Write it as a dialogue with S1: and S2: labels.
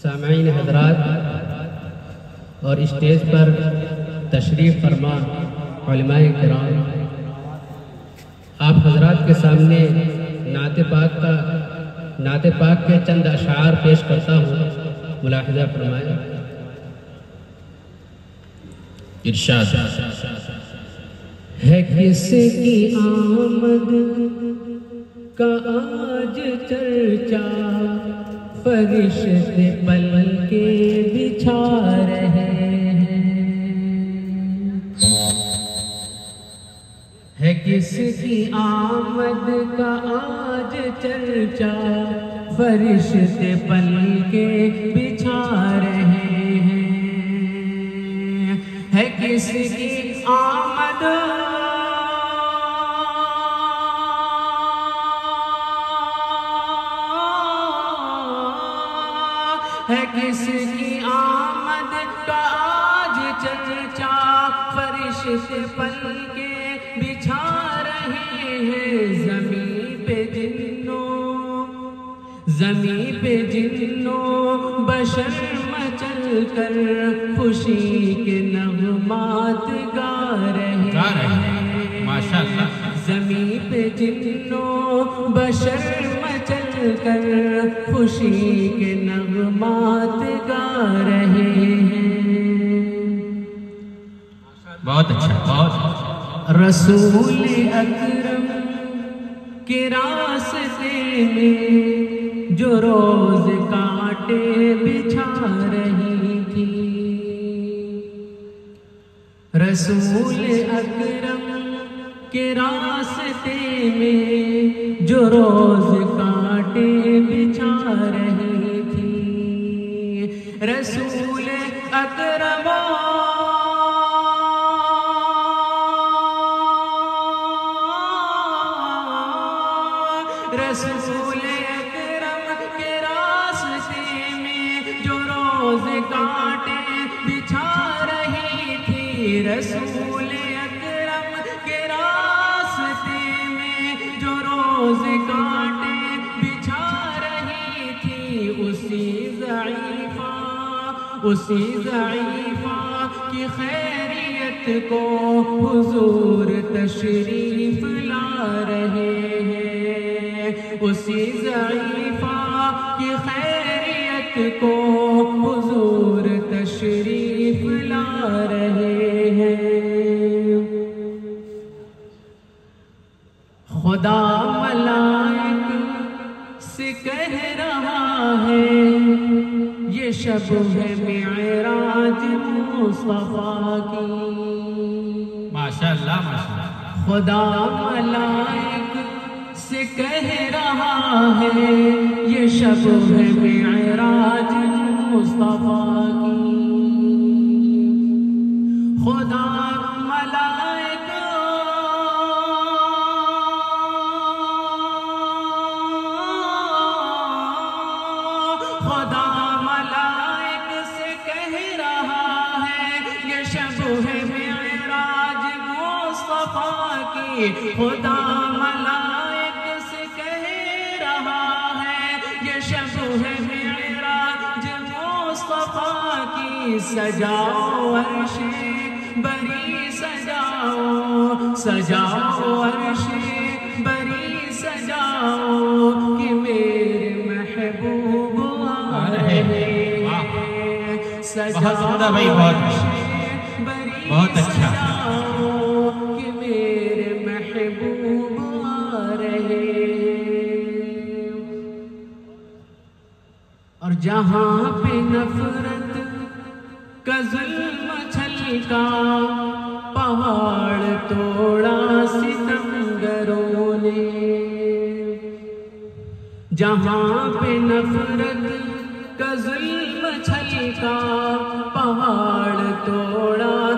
S1: سامعین حضرات اور اسٹیج پر تشریف فرما علماء کرام، آپ حضرات کے سامنے نعت پاک کے چند اشعار پیش کرتا ہوں، ملاحظہ فرمائیں۔ ارشاد ہے کس کی آمد کا آج چرچا، فرشتے پل کے بچھا رہے ہیں۔ ہے کس کی آمد کا آج چرچا، فرشتے پل کے بچھا رہے ہیں۔ ہے کس کی آمد ہے کس کی آمد کا آج چرچا، فرشتے پل کے بچھا رہے ہیں۔ زمین پہ جنوں بشر مچل کر خوشی کے نغمات گا رہے ہیں۔ ماشاءاللہ۔ زمین پہ جنوں بشر مچل کر خوشی کے نغمات گا رہے ہیں۔
S2: بہت اچھا، بہت
S1: رسول اکرم کے راستے میں جو روز کانٹے بچھا رہی تھی، رسول اکرم کے راستے میں جو روز کانٹے بچھا رہی تھی، رسول اکرم رسول اکرم کے راستے میں جو روز کانٹے بچھا رہی تھی، رسول اکرم کے راستے میں جو روز کانٹے بچھا رہی تھی، اسی ضعیفہ کی خیریت کو حضور تشریف لا رہے ہیں۔ اسی ضعیفہ کی خیریت کو حضور تشریف لا رہے ہیں۔ خدا ملائک سے کہہ رہا ہے، یہ شب ہے معراج مصطفیٰ کی۔
S2: ماشاءاللہ ماشاءاللہ۔
S1: خدا ملائک سے کہہ رہا ہے، یہ شب ہے معراج مصطفیٰ کی۔ خدا ملائک سے کہہ رہا ہے، یہ شب ہے معراج مصطفیٰ کی۔ خدا ملائک سے کہہ رہا ہے، یہ شب ہے معراج مصطفیٰ کی۔ سجاؤ عرش بری سجاؤ عرش بری سجاؤ، کہ میرے محبوب آ رہے ہیں۔
S2: بہت زیادہ بھائی، بہت اچھا۔
S1: کہ میرے محبوب آ رہے ہیں۔ اور جہاں پہ نفرت کا ظلم چھلکا، پہاڑ توڑا ستمگروں نے۔ جہاں پہ نفرت کا ظلم چھلکا، پہاڑ توڑا